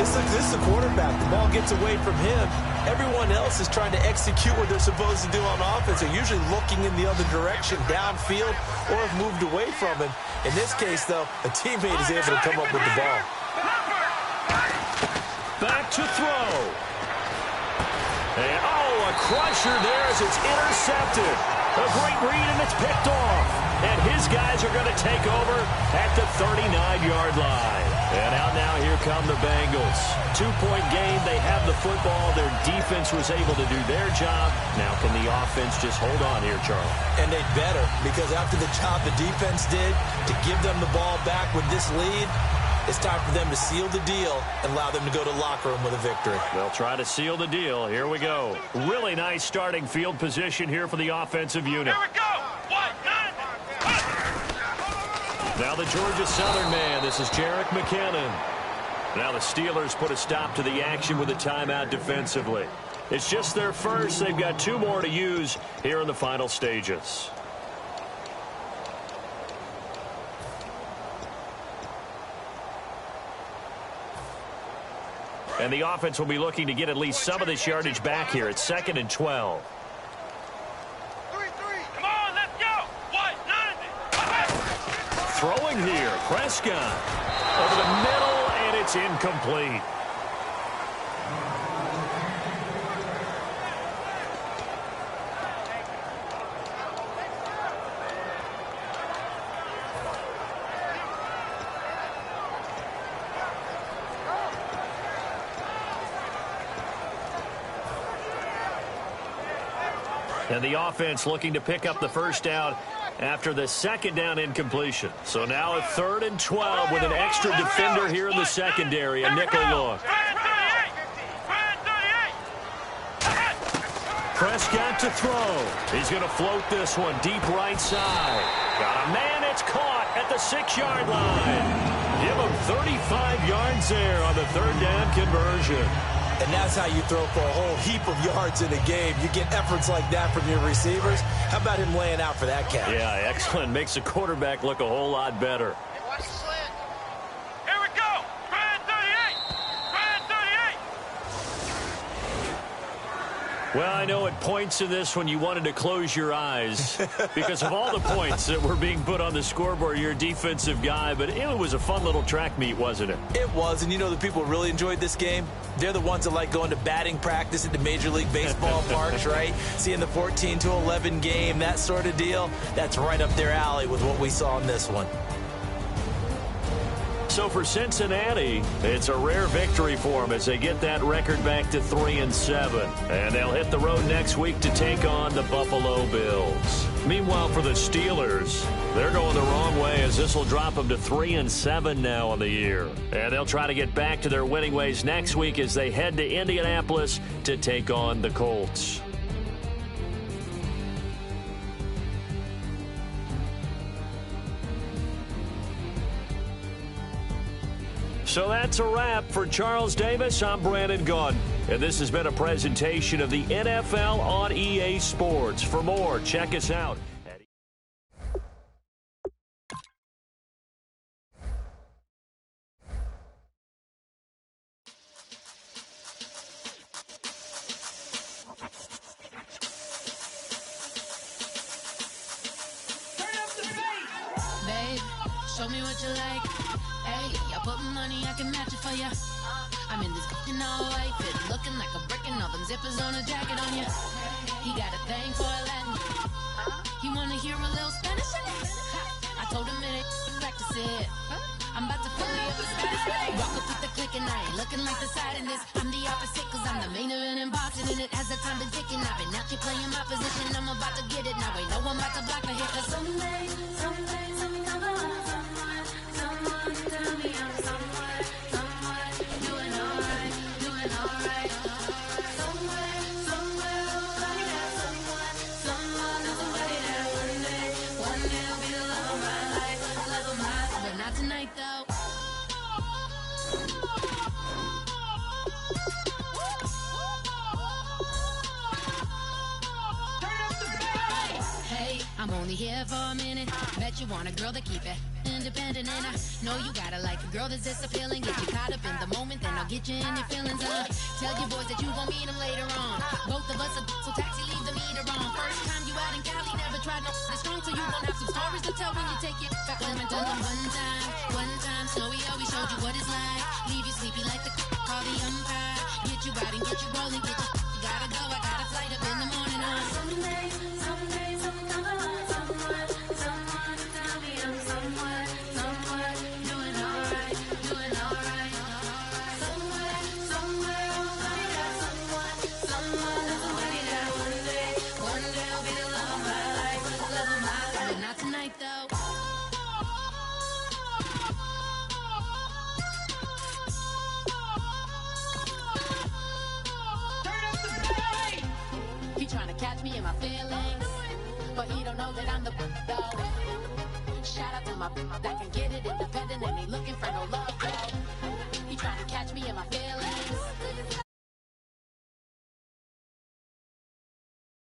this is the quarterback. The ball gets away from him. Everyone else is trying to execute what they're supposed to do on offense. They're usually looking in the other direction, downfield, or have moved away from him. In this case, though, a teammate is able to come up with the ball. Back to throw. And, a crusher there as it's intercepted. A great read, and it's picked off. And his guys are going to take over at the 39-yard line. And out now, here come the Bengals. 2-point game. They have the football. Their defense was able to do their job. Now can the offense just hold on here, Charlie? And they better, because after the job the defense did to give them the ball back with this lead, it's time for them to seal the deal and allow them to go to the locker room with a victory. They'll try to seal the deal. Here we go. Really nice starting field position here for the offensive unit. Here we go. 1, 9. Now the Georgia Southern man. This is Jerick McKinnon. Now the Steelers put a stop to the action with a timeout defensively. It's just their first. They've got 2 more to use here in the final stages. And the offense will be looking to get at least some of this yardage back here. It's 2nd and 12. 3. Come on, let's go. 1, 9. Throwing here, Prescott. Over the middle, and it's incomplete. And the offense looking to pick up the first down after the 2nd down incompletion. So now a 3rd and 12 with an extra defender here in the secondary, a nickel look. Prescott to throw. He's going to float this one deep right side. Got a man. It's caught at the 6-yard line. Give him 35 yards there on the third down conversion. And that's how you throw for a whole heap of yards in a game. You get efforts like that from your receivers. How about him laying out for that catch? Yeah, excellent. Makes the quarterback look a whole lot better. Hey, watch the slant. Here we go. Brand 38. Brand 38. Well, I know at points in this one you wanted to close your eyes because of all the points that were being put on the scoreboard. You're a defensive guy, but it was a fun little track meet, wasn't it? It was, and you know the people who really enjoyed this game? They're the ones that like going to batting practice at the Major League Baseball parks, right? Seeing the 14-11 game, that sort of deal. That's right up their alley with what we saw in this one. So for Cincinnati, it's a rare victory for them as they get that record back to 3-7. And they'll hit the road next week to take on the Buffalo Bills. Meanwhile, for the Steelers, they're going the wrong way as this will drop them to 3-7 now on the year. And they'll try to get back to their winning ways next week as they head to Indianapolis to take on the Colts. So that's a wrap. For Charles Davis, I'm Brandon Gunn. And this has been a presentation of the NFL on EA Sports. For more, check us out. Babe, show me what you like. Hey, I put money, I can match it for ya. I'm in this fucking all white fit, looking like a brick and all them zippers on a jacket on ya. He got a thing for a Latin. He wanna hear a little Spanish? I told him it ain't practice it. I'm about to fill you up with Spanish. Walk up with the click and I ain't looking like the side in this. I'm the opposite cause I'm the main event in boxing and it has the time been ticking. I've been out here playing my position, I'm about to get it. Now ain't no one about to block the hit cause someday I'm come on. Someone tell me I'm someone doing alright. Somewhere, somebody that someone knows somebody that one day will be the love of my life, but not tonight though. Hey, I'm only here for a minute. Bet you want a girl to keep it independent, and I know you gotta like a girl that's this appealing. Get you caught up in the moment, then I'll get you in your feelings. Tell your boys that you gon' meet them later on. Both of us are so taxi, leave the meter on. First time you out in Cali, never tried no strong, so you gon' have some stories to tell when you take it back home and tell them one time, Snowy always showed you what it's like. Leave you sleepy like the call the umpire. Get you out and get you rolling, get you gotta go. I got a flight up in the morning on someday, someone tell me I'm someone doing alright. Somewhere, somebody that someone knows somebody that one day will be the love of my life, but not tonight though. He trying to catch me in my feelings, but he don't know that I'm the though. Shout out to my that can get it independent and he look